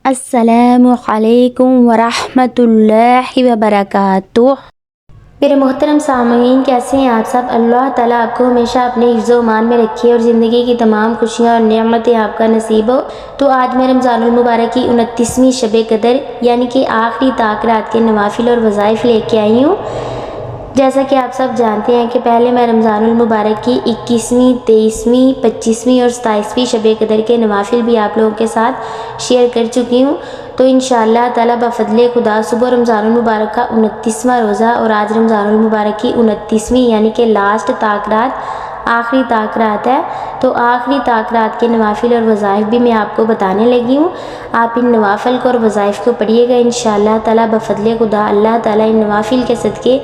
السلام علیکم ورحمۃ اللہ وبرکاتہ۔ میرے محترم سامعین، کیسے ہیں آپ سب؟ اللہ تعالیٰ آپ کو ہمیشہ اپنے حفظ و امان میں رکھے اور زندگی کی تمام خوشیاں اور نعمتیں آپ کا نصیب ہو۔ تو آج میں رمضان المبارک کی 29ویں شب قدر یعنی کہ آخری طاق رات کے نوافل اور وظائف لے کے آئی ہوں۔ جیسا کہ آپ سب جانتے ہیں کہ پہلے میں رمضان المبارک کی 21ویں، 23ویں، 25ویں اور 27ویں شب قدر کے نوافل بھی آپ لوگوں کے ساتھ شیئر کر چکی ہوں۔ تو انشاءاللہ تعالیٰ بفضل خدا صبح رمضان المبارک کا 29واں روزہ اور آج رمضان المبارک کی 29ویں یعنی کہ لاسٹ طاق رات، آخری طاق رات ہے، تو آخری طاق رات کے نوافل اور وظائف بھی میں آپ کو بتانے لگی ہوں۔ آپ ان نوافل کو اور وظائف کو پڑھیے گا انشاءاللہ تعالیٰ بفضل خدا۔ اللہ تعالیٰ ان نوافل کے صدقے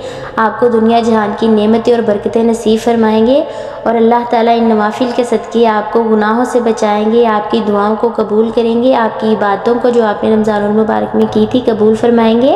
آپ کو دنیا جہان کی نعمتیں اور برکتیں نصیب فرمائیں گے، اور اللہ تعالیٰ ان نوافل کے صدقے آپ کو گناہوں سے بچائیں گے، آپ کی دعاؤں کو قبول کریں گے، آپ کی عبادتوں کو جو آپ نے رمضان المبارک میں کی تھی قبول فرمائیں گے۔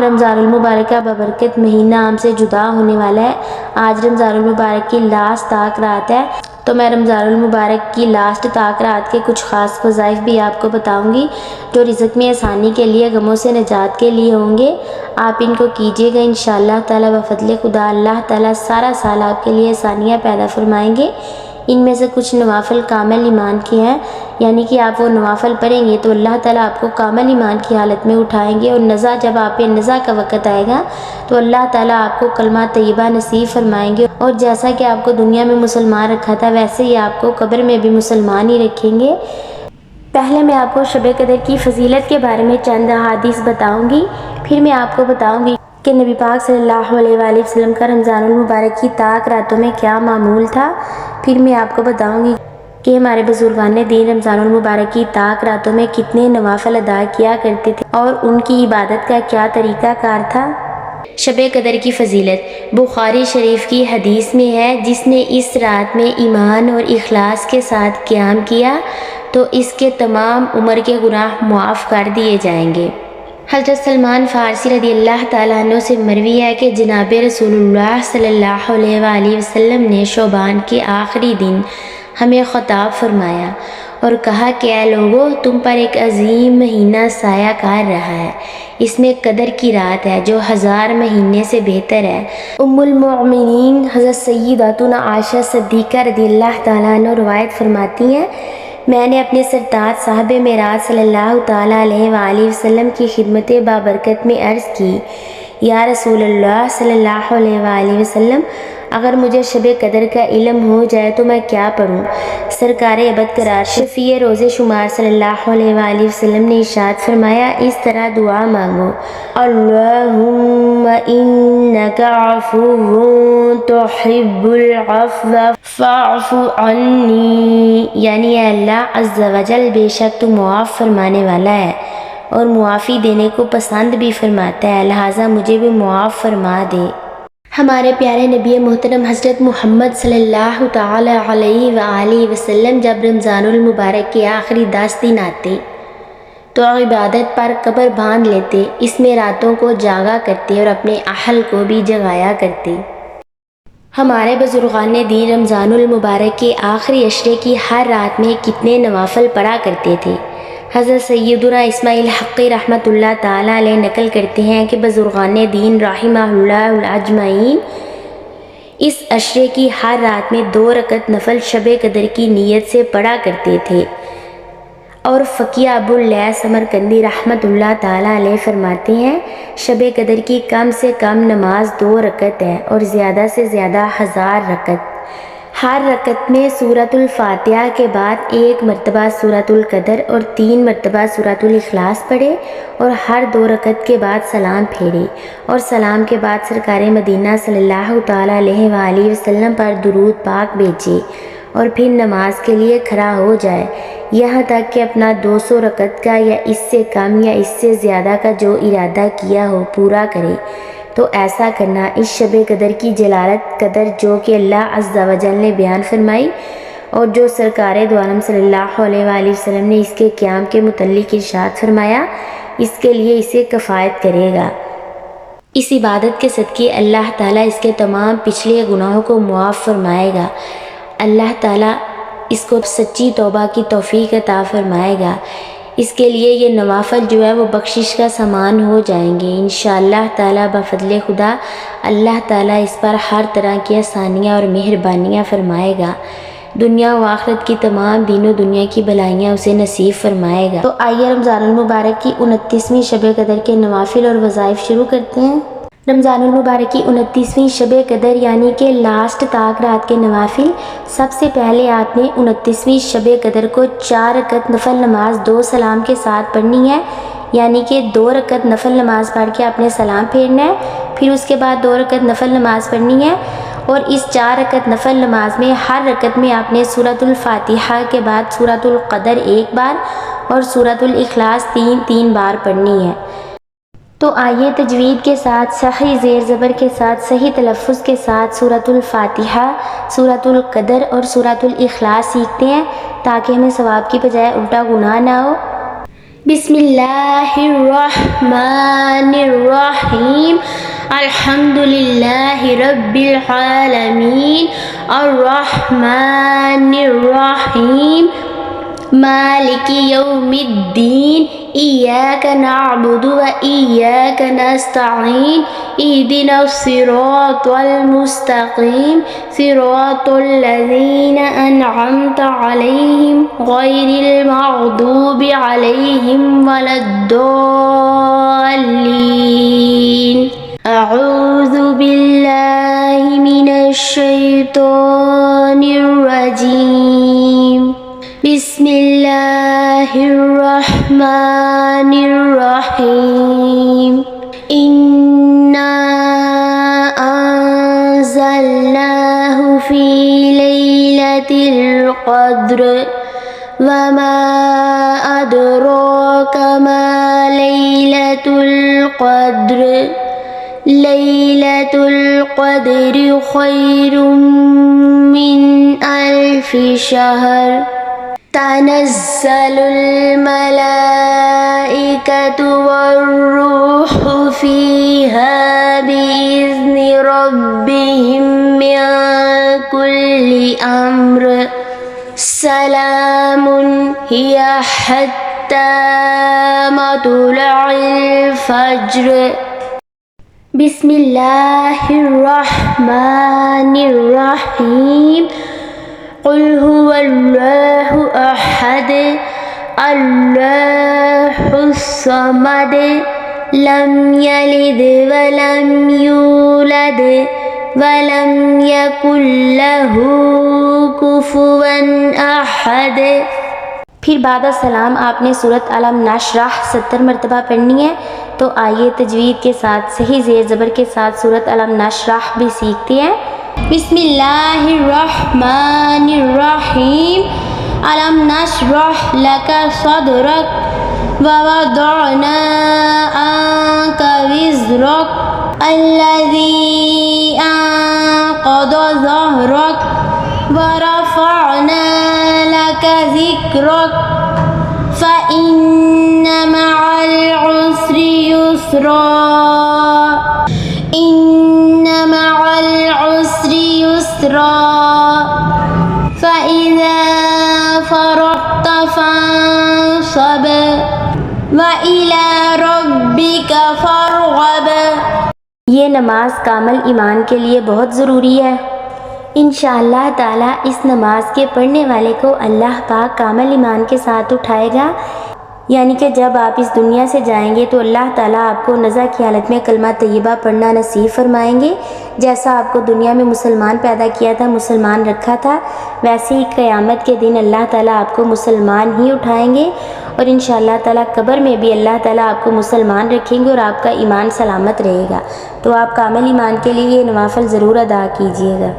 رمضان المبارک کا ببرکت مہینہ ہم سے جدا ہونے والا ہے۔ آج رمضان المبارک کی لاسٹ طاق رات ہے، تو میں رمضان المبارک کی لاسٹ طاق رات کے کچھ خاص وظائف بھی آپ کو بتاؤں گی جو رزق میں آسانی کے لیے، غموں سے نجات کے لیے ہوں گے۔ آپ ان کو کیجیے گا انشاءاللہ تعالیٰ بفضل خدا۔ اللہ تعالیٰ سارا سال آپ کے لیے آسانیاں پیدا فرمائیں گے۔ ان میں سے کچھ نوافل کامل ایمان کے ہیں، یعنی کہ آپ وہ نوافل پڑھیں گے تو اللہ تعالیٰ آپ کو کامل ایمان کی حالت میں اٹھائیں گے، اور نزا جب آپ پہ نزا کا وقت آئے گا تو اللہ تعالیٰ آپ کو کلمہ طیبہ نصیب فرمائیں گے، اور جیسا کہ آپ کو دنیا میں مسلمان رکھا تھا ویسے ہی آپ کو قبر میں بھی مسلمان ہی رکھیں گے۔ پہلے میں آپ کو شب قدر کی فضیلت کے بارے میں چند احادیث بتاؤں گی، پھر میں آپ کو بتاؤں گی کہ نبی پاک صلی اللہ علیہ وآلہ وسلم کا رمضان المبارک کی طاق راتوں میں کیا معمول تھا، پھر میں آپ کو بتاؤں گی کہ ہمارے بزرگان دین رمضان المبارک کی طاق راتوں میں کتنے نوافل ادا کیا کرتے تھے اور ان کی عبادت کا کیا طریقہ کار تھا۔ شب قدر کی فضیلت بخاری شریف کی حدیث میں ہے، جس نے اس رات میں ایمان اور اخلاص کے ساتھ قیام کیا تو اس کے تمام عمر کے گناہ معاف کر دیے جائیں گے۔ حضرت سلمان فارسی رضی اللہ تعالیٰ عنہ سے مروی ہے کہ جناب رسول اللہ صلی اللہ علیہ وآلہ وسلم نے شعبان کے آخری دن ہمیں خطاب فرمایا اور کہا کہ اے لوگو، تم پر ایک عظیم مہینہ سایہ کار رہا ہے، اس میں قدر کی رات ہے جو 1000 مہینے سے بہتر ہے۔ ام المؤمنین حضرت سیداتنا عائشہ صدیقہ رضی اللہ تعالیٰ عنہ روایت فرماتی ہیں، میں نے اپنے سرتاج صاحب معراج صلی اللہ تعالیٰ علیہ وآلہ وسلم کی خدمت بابرکت میں عرض کی، یا رسول اللہ صلی اللہ علیہ وآلہ وسلم، اگر مجھے شب قدر کا علم ہو جائے تو میں کیا پڑھوں؟ سرکار ابد قرار شفیع روز شمار صلی اللہ علیہ وآلہ وسلم نے ارشاد فرمایا، اس طرح دعا مانگو، اللہم انک عفو تحب العفو فاعف عنی، یعنی اے اللہ عز و جل، بے شک تو معاف فرمانے والا ہے اور معافی دینے کو پسند بھی فرماتا ہے، لہٰذا مجھے بھی معاف فرما دے۔ ہمارے پیارے نبی محترم حضرت محمد صلی اللہ تعالی علیہ وآلہ وسلم جب رمضان المبارک کے آخری 10 دن آتے تو عبادت پر قبر باندھ لیتے، اس میں راتوں کو جاگا کرتے اور اپنے اہل کو بھی جگایا کرتے۔ ہمارے بزرگان دین رمضان المبارک کے آخری عشرے کی ہر رات میں کتنے نوافل پڑھا کرتے تھے۔ حضرت سیدنا اسماعیل حقی رحمۃ اللہ تعالیٰ علیہ نقل کرتے ہیں کہ بزرگان دین رحمہ اللہ اجمعین اس عشرے کی ہر رات میں 2 رکعت نفل شب قدر کی نیت سے پڑھا کرتے تھے، اور فقیہ ابو اللیث سمرقندی رحمۃ اللہ تعالیٰ علیہ فرماتے ہیں، شب قدر کی کم سے کم نماز 2 رکعت ہے اور زیادہ سے زیادہ 1000 رکعت۔ ہر رکعت میں سورۃ الفاتحہ کے بعد 1 مرتبہ سورۃ القدر اور 3 مرتبہ سورۃ الاخلاص پڑھے، اور ہر 2 رکعت کے بعد سلام پھیرے، اور سلام کے بعد سرکار مدینہ صلی اللہ تعالیٰ علیہ وآلہ وسلم پر درود پاک بھیجے، اور پھر نماز کے لیے کھڑا ہو جائے، یہاں تک کہ اپنا 200 رکعت کا یا اس سے کم یا اس سے زیادہ کا جو ارادہ کیا ہو پورا کرے۔ تو ایسا کرنا اس شب قدر کی جلالت قدر جو کہ اللہ عز و جل نے بیان فرمائی اور جو سرکار دو عالم صلی اللہ علیہ وآلہ وسلم نے اس کے قیام کے متعلق ارشاد فرمایا، اس کے لیے اسے کفایت کرے گا۔ اس عبادت کے صدقے اللہ تعالیٰ اس کے تمام پچھلے گناہوں کو معاف فرمائے گا، اللہ تعالیٰ اس کو سچی توبہ کی توفیق عطا فرمائے گا۔ اس کے لیے یہ نوافل جو ہے وہ بخشش کا سامان ہو جائیں گے انشاءاللہ تعالیٰ بفضل خدا۔ اللہ تعالیٰ اس پر ہر طرح کی آسانیاں اور مہربانیاں فرمائے گا، دنیا و آخرت کی تمام دین و دنیا کی بھلائیاں اسے نصیب فرمائے گا۔ تو آئیے رمضان المبارک کی 29ویں شب قدر کے نوافل اور وظائف شروع کرتے ہیں۔ رمضان المبارک کی 29ویں شب قدر یعنی کہ لاسٹ طاق رات کے نوافل، سب سے پہلے آپ نے 29ویں شب قدر کو 4 رکعت نفل نماز 2 سلام کے ساتھ پڑھنی ہے، یعنی کہ 2 رکعت نفل نماز پڑھ کے آپ نے سلام پھیرنا ہے، پھر اس کے بعد 2 رکعت نفل نماز پڑھنی ہے، اور اس 4 رکعت نفل نماز میں ہر رکعت میں آپ نے سورۃ الفاتحہ کے بعد سورۃ القدر 1 بار اور سورۃ الاخلاص 3 بار پڑھنی ہے۔ تو آئیے تجوید کے ساتھ صحیح زیر زبر کے ساتھ صحیح تلفظ کے ساتھ سورۃ الفاتحہ، سورۃ القدر اور سورۃ الاخلاص سیکھتے ہیں تاکہ ہمیں ثواب کی بجائے الٹا گناہ نہ ہو۔ بسم اللہ الرحمن الرحیم، الحمدللہ رب العالمین، الرحمن الرحیم، مالک یوم الدین، ایاک نعبد و ایاک نستعین، اہدنا الصراط المستقیم، صراط الذین انعمت علیہم غیر المغضوب علیہم ولا الضالین۔ اعوذ باللہ من الشیطان الرجیم، بسم اللہ الرحمن الرحیم، انا انزلناہ فی لیلۃ القدر وما ادراک ما لیلۃ القدر، لیلۃ القدر خیر من الف شہر، تنزل الملائکۃ والروح فیہا بإذن ربہم من کل امر، سلام ہی حتی مطلع الفجر۔ بسم اللہ الرحمن الرحیم، قل هو اللہ احد اللہ الصمد لم یلد ولم یولد ولم یکن لہ کفوا احد۔ پھر بعد السلام آپ نے سورۃ علم نشرح 70 مرتبہ پڑھنی ہے۔ تو آئیے تجوید کے ساتھ صحیح زیر زبر کے ساتھ سورۃ علم نشرح بھی سیکھتے ہیں۔ بسم اللہ الرحمن الرحیم، علم نشرح لک صدرک ووضعنا عنک وزرک الذی انقض ظہرک ورفعنا لک ذکرک فإن مع العسر یسرا، إن مع العسر یسرا، فإذا فرغت فانصب وإلى ربك فارغب۔ یہ نماز کامل ایمان کے لیے بہت ضروری ہے۔ انشاءاللہ تعالیٰ اس نماز کے پڑھنے والے کو اللہ پاک کامل ایمان کے ساتھ اٹھائے گا، یعنی کہ جب آپ اس دنیا سے جائیں گے تو اللہ تعالیٰ آپ کو نزع کی حالت میں کلمہ طیبہ پڑھنا نصیب فرمائیں گے۔ جیسا آپ کو دنیا میں مسلمان پیدا کیا تھا، مسلمان رکھا تھا، ویسے ہی قیامت کے دن اللہ تعالیٰ آپ کو مسلمان ہی اٹھائیں گے، اور انشاءاللہ تعالیٰ قبر میں بھی اللہ تعالیٰ آپ کو مسلمان رکھیں گے اور آپ کا ایمان سلامت رہے گا۔ تو آپ کامل ایمان کے لیے یہ نوافل ضرور ادا کیجیے گا۔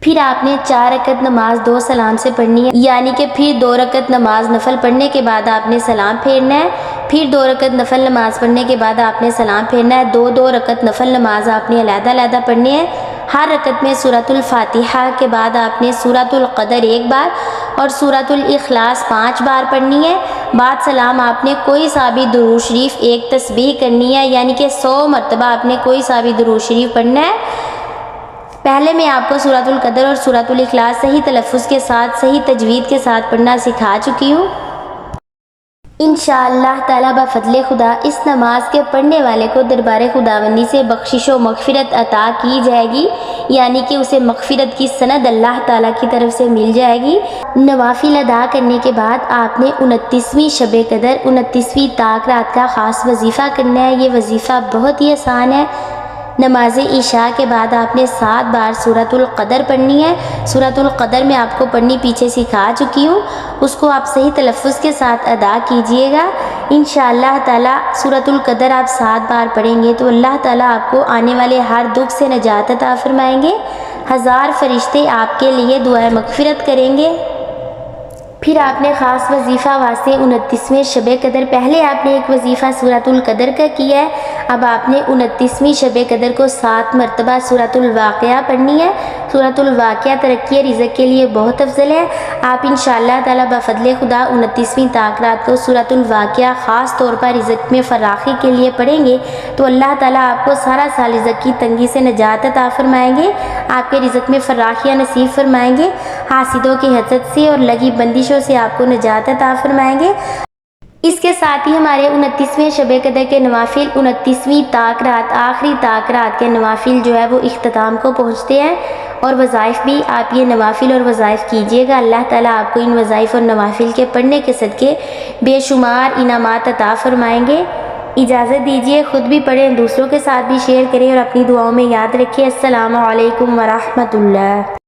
پھر آپ نے 4 رکعت نماز 2 سلام سے پڑھنی ہے، یعنی کہ پھر 2 رکعت نماز نفل پڑھنے کے بعد آپ نے سلام پھیرنا ہے، پھر 2 رکعت نفل نماز پڑھنے کے بعد آپ نے سلام پھیرنا ہے۔ 2 رکعت نفل نماز آپ نے علیحدہ علیحدہ پڑھنی ہے۔ ہر رکعت میں سورۃ الفاتحہ کے بعد آپ نے سورۃ القدر 1 بار اور سورۃ الاخلاص 5 بار پڑھنی ہے۔ بعد سلام آپ نے کوئی سا بھی درود شریف 1 تسبیح کرنی ہے، یعنی کہ 100 مرتبہ آپ نے کوئی سا بھی درود شریف پڑھنا ہے۔ پہلے میں آپ کو سورۃ القدر اور سورۃ الاخلاص صحیح تلفظ کے ساتھ صحیح تجوید کے ساتھ پڑھنا سکھا چکی ہوں۔ انشاءاللہ تعالیٰ بفضل خدا اس نماز کے پڑھنے والے کو دربار خداوندی سے بخشش و مغفرت عطا کی جائے گی، یعنی کہ اسے مغفرت کی سند اللہ تعالیٰ کی طرف سے مل جائے گی۔ نوافل ادا کرنے کے بعد آپ نے 29ویں شب قدر 29ویں طاق رات کا خاص وظیفہ کرنا ہے۔ یہ وظیفہ بہت ہی آسان ہے۔ نماز عشاء کے بعد آپ نے 7 بار سورۃ القدر پڑھنی ہے۔ سورۃ القدر میں آپ کو پڑھنی پیچھے سکھا چکی ہوں، اس کو آپ صحیح تلفظ کے ساتھ ادا کیجئے گا۔ انشاءاللہ تعالیٰ سورۃ القدر آپ 7 بار پڑھیں گے تو اللہ تعالیٰ آپ کو آنے والے ہر دکھ سے نجات عطا فرمائیں گے۔ 1000 فرشتے آپ کے لیے دعائے مغفرت کریں گے۔ پھر آپ نے خاص وظیفہ واسطے 29ویں شب قدر، پہلے آپ نے ایک وظیفہ سورۃ القدر کا کیا ہے، اب آپ نے 29ویں شب قدر کو 7 مرتبہ سورۃ الواقعہ پڑھنی ہے۔ سورۃ الواقعہ ترقی رزق کے لیے بہت افضل ہے۔ آپ انشاءاللہ تعالیٰ بفضل خدا 29ویں طاق رات کو سورۃ الواقعہ خاص طور پر رزق میں فراخی کے لیے پڑھیں گے تو اللہ تعالیٰ آپ کو سارا سال رزق کی تنگی سے نجات عطا فرمائیں گے، آپ کے رزق میں فراخیاں نصیب فرمائیں گے، حاسدوں کی حسد سے اور لگی بندشوں سے آپ کو نجات عطا فرمائیں گے۔ اس کے ساتھ ہی ہمارے 29ویں شب قدر کے نوافل 29ویں طاق رات، آخری طاق رات کے نوافل جو ہے وہ اختتام کو پہنچتے ہیں، اور وظائف بھی آپ یہ نوافل اور وظائف کیجئے گا۔ اللہ تعالیٰ آپ کو ان وظائف اور نوافل کے پڑھنے کے صدقے بے شمار انعامات عطا فرمائیں گے۔ اجازت دیجیے، خود بھی پڑھیں، دوسروں کے ساتھ بھی شیئر کریں اور اپنی دعاؤں میں یاد رکھیں۔ السلام علیکم ورحمۃ اللہ۔